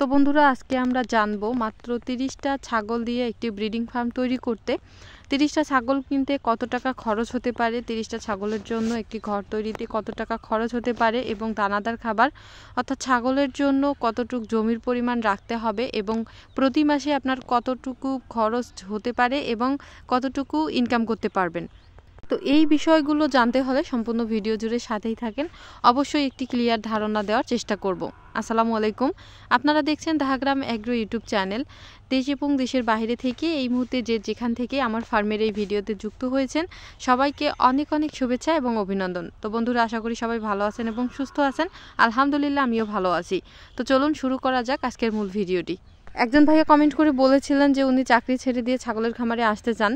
তো বন্ধুরা আজকে আমরা জানবো মাত্র 30টা ছাগল দিয়ে একটি ব্রিডিং ফার্ম তৈরি করতে 30টা ছাগল কিনতে কত টাকা খরচ হতে পারে, 30টা ছাগলের জন্য একটি ঘর তৈরিতে কত টাকা খরচ হতে পারে এবং দানাদার খাবার অর্থাৎ ছাগলের জন্য কতটুকু জমির পরিমাণ রাখতে হবে এবং প্রতি মাসে আপনার কতটুকু খরচ হতে পারে এবং কতটুকু ইনকাম করতে পারবেন। তো এই বিষয়গুলো জানতে হলে সম্পূর্ণ ভিডিও জুড়ে সাথেই থাকেন, অবশ্যই একটি ক্লিয়ার ধারণা দেওয়ার চেষ্টা করব। আসসালামু আলাইকুম, আপনারা দেখছেন ধাগ্রাম এগ্রো ইউটিউব চ্যানেল। দেশ এবং দেশের বাইরে থেকে এই মুহূর্তে যেখান থেকে আমার ফার্মের এই ভিডিওতে যুক্ত হয়েছেন সবাইকে অনেক অনেক শুভেচ্ছা এবং অভিনন্দন। তো বন্ধুরা আশা করি সবাই ভালো আছেন এবং সুস্থ আছেন। আলহামদুলিল্লাহ আমিও ভালো আছি। তো চলুন শুরু করা যাক আজকের মূল ভিডিওটি। একজন ভাইয়া কমেন্ট করে বলেছিলেন যে উনি চাকরি ছেড়ে দিয়ে ছাগলের খামারে আসতে চান।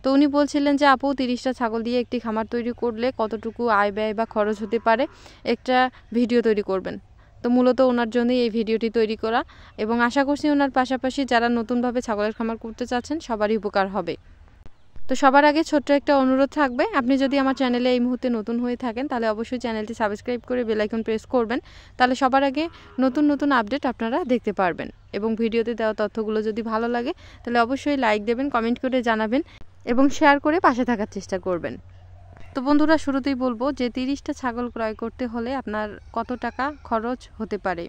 তো উনি বলছিলেন যে আপু 30টা ছাগল দিয়ে একটি খামার তৈরি করলে কতটুকু আয় ব্যয় বা খরচ হতে পারে, একটা ভিডিও তৈরি করবেন। তো মূলত ওনার জন্যই এই ভিডিওটি তৈরি করা এবং আশা করছি ওনার পাশাপাশি যারা নতুনভাবে ছাগলের খামার করতে চাচ্ছেন সবারই উপকার হবে। তো সবার আগে ছোট্ট একটা অনুরোধ থাকবে, আপনি যদি আমার চ্যানেলে এই মুহূর্তে নতুন হয়ে থাকেন তাহলে অবশ্যই চ্যানেলটি সাবস্ক্রাইব করে বেল আইকন প্রেস করবেন, তাহলে সবার আগে নতুন নতুন আপডেট আপনারা দেখতে পারবেন। এবং ভিডিওতে দেওয়া তথ্যগুলো যদি ভালো লাগে তাহলে অবশ্যই লাইক দেবেন, কমেন্ট করে জানাবেন এবং শেয়ার করে পাশে থাকার চেষ্টা করবেন। তো বন্ধুরা শুরুতেই বলবো যে 30টা ছাগল ক্রয় করতে হলে আপনার কত টাকা খরচ হতে পারে।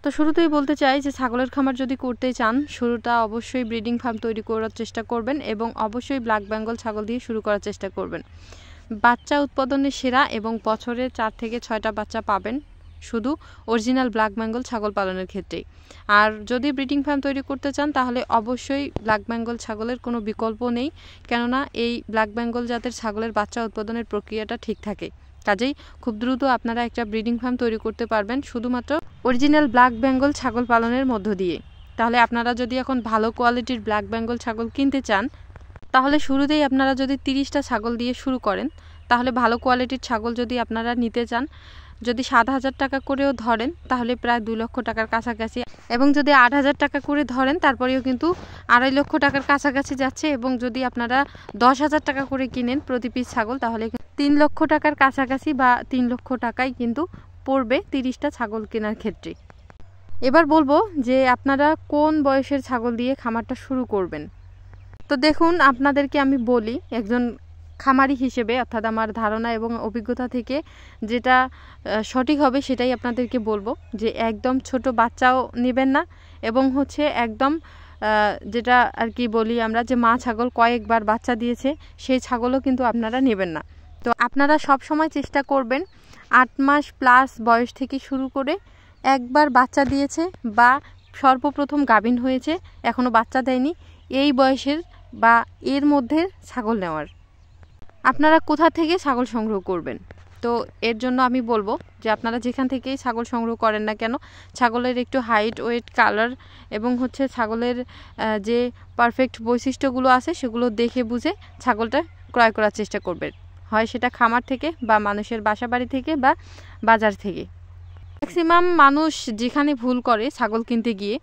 তো শুরুতেই বলতে চাই যে ছাগলের খামার যদি করতে চান শুরুটা অবশ্যই ব্রিডিং ফার্ম তৈরি করার চেষ্টা করবেন এবং অবশ্যই ব্ল্যাক বেঙ্গল ছাগল দিয়ে শুরু করার চেষ্টা করবেন। বাচ্চা উৎপাদনে সেরা এবং বছরে 4 থেকে 6টা বাচ্চা পাবেন শুধু অরিজিনাল ব্ল্যাক বেঙ্গল ছাগল পালনের ক্ষেত্রে। আর যদি ব্রিডিং ফার্ম তৈরি করতে চান তাহলে অবশ্যই ব্ল্যাক বেঙ্গল ছাগলের কোনো বিকল্প নেই, কেননা এই ব্ল্যাক বেঙ্গল জাতের ছাগলের বাচ্চা উৎপাদনের প্রক্রিয়াটা ঠিক থাকে। কাজেই খুব দ্রুত আপনারা একটা ব্রিডিং ফার্ম তৈরি করতে পারবেন শুধুমাত্র অরিজিনাল ব্ল্যাক বেঙ্গল ছাগল পালনের মধ্য দিয়ে। তাহলে আপনারা যদি এখন ভালো কোয়ালিটির ব্ল্যাক বেঙ্গল ছাগল কিনতে চান তাহলে শুরুতেই আপনারা যদি 30টা ছাগল দিয়ে শুরু করেন তাহলে ভালো কোয়ালিটির ছাগল যদি আপনারা নিতে চান যদি 7,000 টাকা করেও ধরেন তাহলে প্রায় 2 লক্ষ টাকার কাছাকাছি, এবং যদি 8,000 টাকা করে ধরেন তারপরেও কিন্তু 2.5 লক্ষ টাকার কাছাকাছি যাচ্ছে, এবং যদি আপনারা 10,000 টাকা করে কিনেন প্রতি পিস ছাগল তাহলে 3 লক্ষ টাকার কাছাকাছি বা 3 লক্ষ টাকাই কিন্তু পড়বে 30টা ছাগল কেনার ক্ষেত্রে। এবার বলবো যে আপনারা কোন বয়সের ছাগল দিয়ে খামারটা শুরু করবেন। তো দেখুন আপনাদেরকে আমি বলি একজন খামারি হিসেবে, অর্থাৎ আমার ধারণা এবং অভিজ্ঞতা থেকে যেটা সঠিক হবে সেটাই আপনাদেরকে বলবো, যে একদম ছোট বাচ্চাও নেবেন না এবং একদম যেটা আর কি বলি আমরা যে মা ছাগল কয়েকবার বাচ্চা দিয়েছে সেই ছাগলও কিন্তু আপনারা নেবেন না। তো আপনারা সব সময় চেষ্টা করবেন 8 মাস প্লাস বয়স থেকে শুরু করে একবার বাচ্চা দিয়েছে বা সর্বপ্রথম গাভীন হয়েছে এখনও বাচ্চা দেয়নি এই বয়সের বা এর মধ্যে ছাগল নেওয়ার। আপনারা কোথা থেকে ছাগল সংগ্রহ করবেন, তো এর জন্য আমি বলবো যে আপনারা যেখান থেকেই ছাগল সংগ্রহ করেন না কেন ছাগলের একটু হাইট, ওয়েট, কালার এবং ছাগলের যে পারফেক্ট বৈশিষ্ট্যগুলো আছে সেগুলো দেখে বুঝে ছাগলটা ক্রয় করার চেষ্টা করবেন, হয় সেটা খামার থেকে বা মানুষের বাসা বাড়ি থেকে বা বাজার থেকে। ম্যাক্সিমাম মানুষ যেখানে ভুল করে ছাগল কিনতে গিয়ে,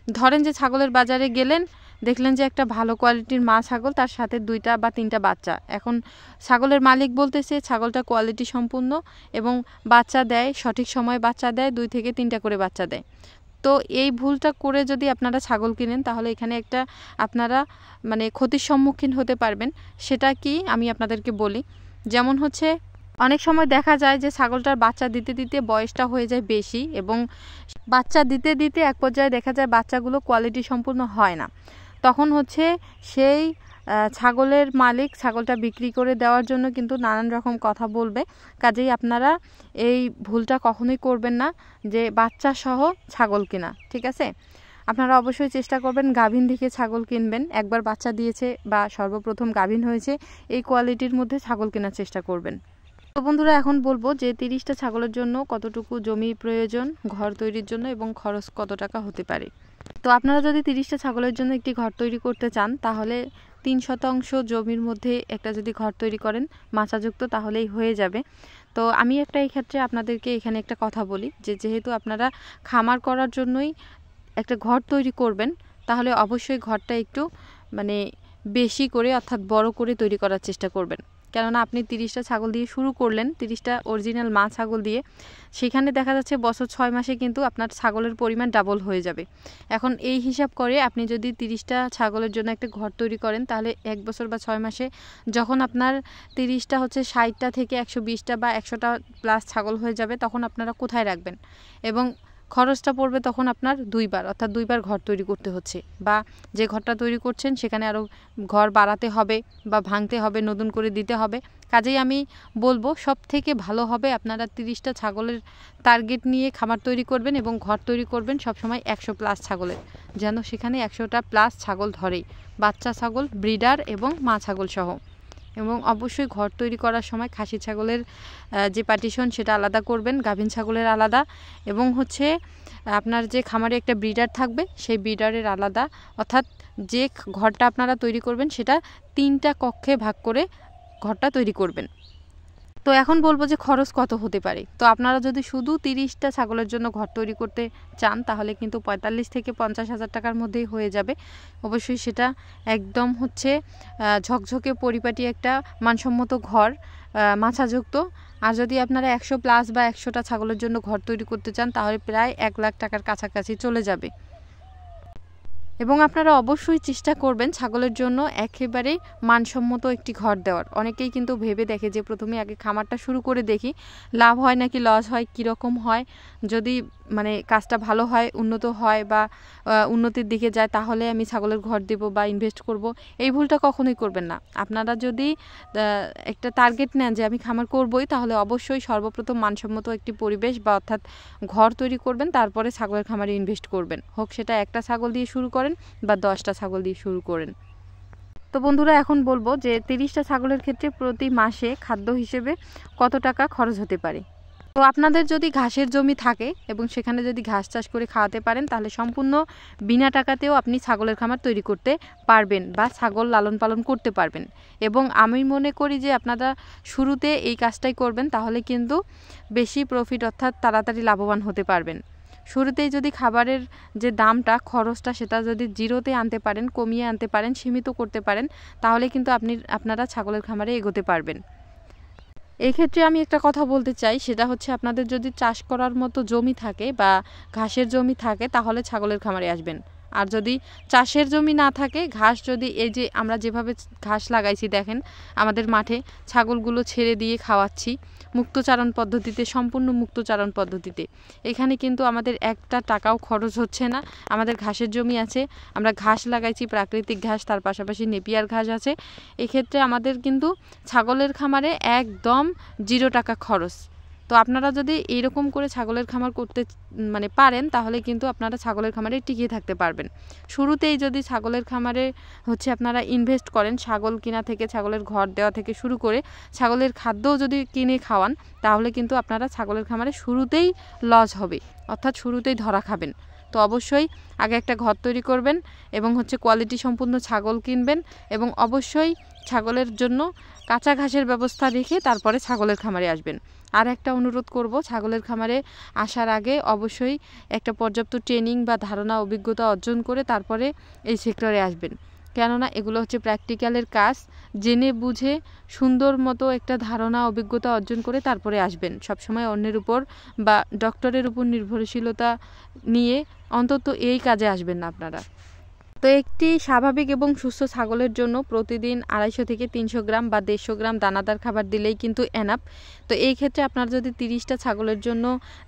ধরেন যে ছাগলের বাজারে গেলেন দেখলেন যে একটা ভালো কোয়ালিটির মা ছাগল তার সাথে 2টা বা 3টা বাচ্চা, এখন ছাগলের মালিক বলতেছে ছাগলটা কোয়ালিটি সম্পূর্ণ এবং বাচ্চা দেয়, সঠিক সময় বাচ্চা দেয়, 2 থেকে 3টা করে বাচ্চা দেয়। তো এই ভুলটা করে যদি আপনারা ছাগল কিনেন তাহলে এখানে একটা আপনারা ক্ষতির সম্মুখীন হতে পারবেন। সেটা কি আমি আপনাদেরকে বলি, যেমন অনেক সময় দেখা যায় যে ছাগলটার বাচ্চা দিতে দিতে বয়সটা হয়ে যায় বেশি এবং বাচ্চা দিতে দিতে এক পর্যায়ে দেখা যায় বাচ্চাগুলো কোয়ালিটি সম্পূর্ণ হয় না, তখন সেই ছাগলের মালিক ছাগলটা বিক্রি করে দেওয়ার জন্য কিন্তু নানান রকম কথা বলবে। কাজেই আপনারা এই ভুলটা কখনোই করবেন না যে বাচ্চা সহ ছাগল কেনা, ঠিক আছে? আপনারা অবশ্যই চেষ্টা করবেন গাভীন দিকে ছাগল কিনবেন, একবার বাচ্চা দিয়েছে বা সর্বপ্রথম গাভীন হয়েছে এই কোয়ালিটির মধ্যে ছাগল কেনার চেষ্টা করবেন। তো বন্ধুরা এখন বলবো যে 30টা ছাগলের জন্য কতটুকু জমি প্রয়োজন ঘর তৈরির জন্য এবং খরচ কত টাকা হতে পারে। তো আপনারা যদি 30টা ছাগলের জন্য একটি ঘর তৈরি করতে চান তাহলে 3% জমির মধ্যে একটা যদি ঘর তৈরি করেন মাচাযুক্ত তাহলেই হয়ে যাবে। তো আমি এই ক্ষেত্রে আপনাদেরকে এখানে একটা কথা বলি যে যেহেতু আপনারা খামার করার জন্যই একটা ঘর তৈরি করবেন তাহলে অবশ্যই ঘরটা একটু বেশি করে অর্থাৎ বড় করে তৈরি করার চেষ্টা করবেন। কেননা আপনি 30টা ছাগল দিয়ে শুরু করলেন, 30টা অরিজিনাল মা ছাগল দিয়ে, সেখানে দেখা যাচ্ছে বছর 6 মাসে কিন্তু আপনার ছাগলের পরিমাণ ডাবল হয়ে যাবে। এখন এই হিসাব করে আপনি যদি 30টা ছাগলের জন্য একটা ঘর তৈরি করেন, তাহলে 1 বছর বা 6 মাসে যখন আপনার 30টা হচ্ছে 60টা থেকে 120টা বা 100টা প্লাস ছাগল হয়ে যাবে, তখন আপনারা কোথায় রাখবেন? এবং খরচটা পড়বে তখন আপনার 2 বার, অর্থাৎ 2 বার ঘর তৈরি করতে হচ্ছে, বা যে ঘরটা তৈরি করছেন সেখানে আরও ঘর বাড়াতে হবে বা ভাঙতে হবে, নতুন করে দিতে হবে। কাজেই আমি বলবো সবথেকে ভালো হবে আপনারা 30টা ছাগলের টার্গেট নিয়ে খামার তৈরি করবেন এবং ঘর তৈরি করবেন সবসময় 100 প্লাস ছাগলের, যেন সেখানে 100টা প্লাস ছাগল ধরে, বাচ্চা ছাগল, ব্রিডার এবং মা ছাগল সহ। এবং অবশ্যই ঘর তৈরি করার সময় খাসি ছাগলের যে পার্টিশন সেটা আলাদা করবেন, গাভীন ছাগলের আলাদা, এবং হচ্ছে আপনার যে খামারে একটা ব্রিডার থাকবে সেই ব্রিডারের আলাদা, অর্থাৎ যে ঘরটা আপনারা তৈরি করবেন সেটা 3টা কক্ষে ভাগ করে ঘরটা তৈরি করবেন। তো এখন বলবো যে খরচ কত হতে পারে। তো আপনারা যদি শুধু 30টা ছাগলের জন্য ঘর তৈরি করতে চান, তাহলে কিন্তু 45 থেকে 50,000 টাকার মধ্যেই হয়ে যাবে। অবশ্যই সেটা একদম হচ্ছে ঝকঝকে পরিপাটি একটা মানসম্মত ঘর, মাছাযুক্ত। আর যদি আপনারা 100 প্লাস বা 100টা ছাগলের জন্য ঘর তৈরি করতে চান, তাহলে প্রায় 1 লাখ টাকার কাছাকাছি চলে যাবে। এবং আপনারা অবশ্যই চেষ্টা করবেন ছাগলের জন্য একেবারে মানসম্মত একটি ঘর দেওয়ার। অনেকেই কিন্তু ভেবে দেখে যে প্রথমে আগে খামারটা শুরু করে দেখি লাভ হয় নাকি লস হয়, কীরকম হয়, যদি মানে কাজটা ভালো হয়, উন্নত হয় বা উন্নতির দিকে যায়, তাহলে আমি ছাগলের ঘর দেব বা ইনভেস্ট করব। এই ভুলটা কখনোই করবেন না। আপনারা যদি একটা টার্গেট নেন যে আমি খামার করবই, তাহলে অবশ্যই সর্বপ্রথম মানসম্মত একটি পরিবেশ বা অর্থাৎ ঘর তৈরি করবেন, তারপরে ছাগলের খামারে ইনভেস্ট করবেন। হোক সেটা একটা ছাগল দিয়ে শুরু করেন বা 10টা ছাগল দিয়ে শুরু করেন। তো বন্ধুরা, এখন বলবো যে 30টা ছাগলের ক্ষেত্রে প্রতি মাসে খাদ্য হিসেবে কত টাকা খরচ হতে পারে। তো আপনাদের যদি ঘাসের জমি থাকে এবং সেখানে যদি ঘাস চাষ করে খাওয়াতে পারেন, তাহলে সম্পূর্ণ বিনা টাকাতেও আপনি ছাগলের খামার তৈরি করতে পারবেন বা ছাগল লালন পালন করতে পারবেন। এবং আমি মনে করি যে আপনারা শুরুতে এই কাজটাই করবেন, তাহলে কিন্তু বেশি প্রফিট অর্থাৎ তাড়াতাড়ি লাভবান হতে পারবেন। শুরুতেই যদি খাবারের যে দামটা, খরচটা, সেটা যদি জিরোতে আনতে পারেন, কমিয়ে আনতে পারেন, সীমিত করতে পারেন, তাহলে কিন্তু আপনারা ছাগলের খামারে এগোতে পারবেন। এই ক্ষেত্রে আমি একটা কথা বলতে চাই, সেটা হচ্ছে আপনাদের যদি চাষ করার মতো জমি থাকে বা ঘাসের জমি থাকে, তাহলে ছাগলের খামারে আসবেন। আর যদি চাষের জমি না থাকে, ঘাস যদি এই যে আমরা যেভাবে ঘাস লাগাইছি দেখেন আমাদের মাঠে, ছাগলগুলো ছেড়ে দিয়ে খাওয়াচ্ছি মুক্তচারণ পদ্ধতিতে, সম্পূর্ণ মুক্তচারণ পদ্ধতিতে। এখানে কিন্তু আমাদের একটা টাকাও খরচ হচ্ছে না। আমাদের ঘাসের জমি আছে, আমরা ঘাস লাগাইছি, প্রাকৃতিক ঘাস, তার পাশাপাশি নেপিয়ার ঘাস আছে। এক্ষেত্রে আমাদের কিন্তু ছাগলের খামারে একদম 0 টাকা খরচ। তো আপনারা যদি এইরকম করে ছাগলের খামার করতে পারেন, তাহলে কিন্তু আপনারা ছাগলের খামারে টিকিয়ে থাকতে পারবেন। শুরুতেই যদি ছাগলের খামারে হচ্ছে আপনারা ইনভেস্ট করেন, ছাগল কিনা থেকে, ছাগলের ঘর দেওয়া থেকে শুরু করে ছাগলের খাদ্যও যদি কিনে খাওয়ান, তাহলে কিন্তু আপনারা ছাগলের খামারে শুরুতেই লস হবে, অর্থাৎ শুরুতেই ধরা খাবেন। তো অবশ্যই আগে একটা ঘর তৈরি করবেন এবং হচ্ছে কোয়ালিটি সম্পূর্ণ ছাগল কিনবেন, এবং অবশ্যই ছাগলের জন্য কাঁচা ঘাসের ব্যবস্থা রেখে তারপরে ছাগলের খামারে আসবেন। আর একটা অনুরোধ করব, ছাগলের খামারে আসার আগে অবশ্যই একটা পর্যাপ্ত ট্রেনিং বা ধারণা, অভিজ্ঞতা অর্জন করে তারপরে এই সেক্টরে আসবেন। কেননা এগুলো হচ্ছে প্র্যাকটিক্যালের কাজ, জেনে বুঝে সুন্দর মতো একটা ধারণা, অভিজ্ঞতা অর্জন করে তারপরে আসবেন। সবসময় অন্যের উপর বা ডক্টরের উপর নির্ভরশীলতা নিয়ে অন্তত এই কাজে আসবেন না আপনারা। তো একটি স্বাভাবিক এবং সুস্থ ছাগলের জন্য প্রতিদিন 250 থেকে 300 গ্রাম বা 150 গ্রাম দানাদার খাবার দিলেই কিন্তু এনাফ। তো এই ক্ষেত্রে আপনারা যদি 30টা ছাগলের জন্য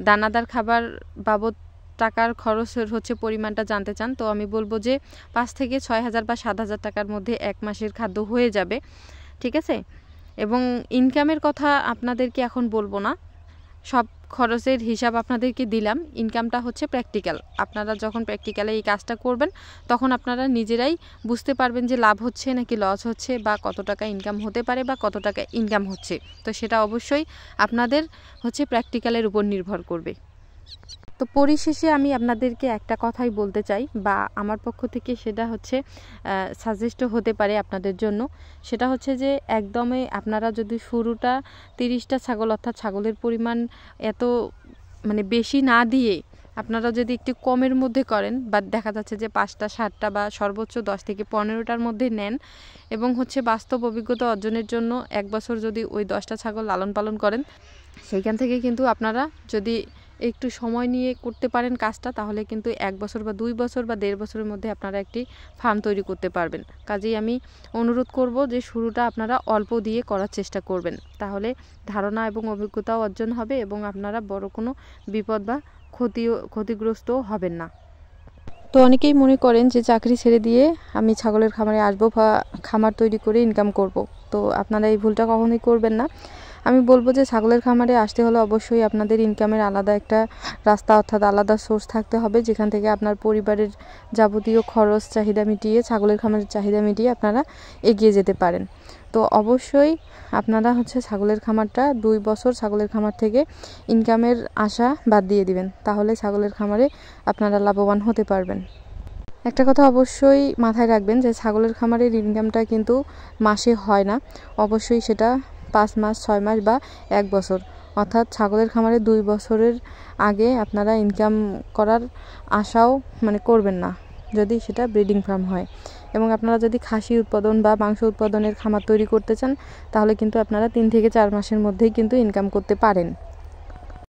দানাদার খাবার বাবদ টাকার খরচের হচ্ছে পরিমাণটা জানতে চান, তো আমি বলবো যে 5 থেকে 6,000 বা 7,000 টাকার মধ্যে 1 মাসের খাদ্য হয়ে যাবে, ঠিক আছে। এবং ইনকামের কথা আপনাদেরকে এখন বলবো না, সব খরচের হিসাব আপনাদেরকে দিলাম। ইনকামটা হচ্ছে প্র্যাকটিক্যাল। আপনারা যখন প্র্যাকটিক্যালে এই কাজটা করবেন, তখন আপনারা নিজেরাই বুঝতে পারবেন যে লাভ হচ্ছে নাকি লস হচ্ছে, বা কত টাকা ইনকাম হতে পারে বা কত টাকা ইনকাম হচ্ছে। তো সেটা অবশ্যই আপনাদের হচ্ছে প্র্যাকটিক্যালের উপর নির্ভর করবে। তো পরিশেষে আমি আপনাদেরকে একটা কথাই বলতে চাই, বা আমার পক্ষ থেকে সেটা হচ্ছে সাজেস্টও হতে পারে আপনাদের জন্য। সেটা হচ্ছে যে একদমই আপনারা যদি শুরুটা 30টা ছাগল, অর্থাৎ ছাগলের পরিমাণ এত বেশি না দিয়ে আপনারা যদি একটু কমের মধ্যে করেন বা দেখা যাচ্ছে যে 5টা 7টা বা সর্বোচ্চ 10 থেকে 15টার মধ্যে নেন এবং হচ্ছে বাস্তব অভিজ্ঞতা অর্জনের জন্য 1 বছর যদি ওই 10টা ছাগল লালন পালন করেন, সেইখান থেকে কিন্তু আপনারা যদি একটু সময় নিয়ে করতে পারেন কাজটা, তাহলে কিন্তু 1 বছর বা 2 বছর বা 1.5 বছরের মধ্যে আপনারা একটি ফার্ম তৈরি করতে পারবেন। কাজেই আমি অনুরোধ করব যে শুরুটা আপনারা অল্প দিয়ে করার চেষ্টা করবেন, তাহলে ধারণা এবং অভিজ্ঞতাও অর্জন হবে এবং আপনারা বড় কোনো বিপদ বা ক্ষতিগ্রস্তও হবেন না। তো অনেকেই মনে করেন যে চাকরি ছেড়ে দিয়ে আমি ছাগলের খামারে আসবো বা খামার তৈরি করে ইনকাম করব। তো আপনারা এই ভুলটা কখনোই করবেন না। আমি বলবো যে ছাগলের খামারে আসতে হলে অবশ্যই আপনাদের ইনকামের আলাদা একটা রাস্তা অর্থাৎ আলাদা সোর্স থাকতে হবে, যেখান থেকে আপনার পরিবারের যাবতীয় খরচ চাহিদা মিটিয়ে, ছাগলের খামারের চাহিদা মিটিয়ে আপনারা এগিয়ে যেতে পারেন। তো অবশ্যই আপনারা হচ্ছে ছাগলের খামারটা 2 বছর ছাগলের খামার থেকে ইনকামের আশা বাদ দিয়ে দিবেন, তাহলে ছাগলের খামারে আপনারা লাভবান হতে পারবেন। একটা কথা অবশ্যই মাথায় রাখবেন যে ছাগলের খামারের ইনকামটা কিন্তু মাসে হয় না, অবশ্যই সেটা 5 মাস 6 মাস বা 1 বছর, অর্থাৎ ছাগলের খামারে 2 বছরের আগে আপনারা ইনকাম করার আশাও করবেন না যদি সেটা ব্রিডিং ফার্ম হয়। এবং আপনারা যদি খাসি উৎপাদন বা মাংস উৎপাদনের খামার তৈরি করতে চান, তাহলে কিন্তু আপনারা 3 থেকে 4 মাসের মধ্যেই কিন্তু ইনকাম করতে পারেন।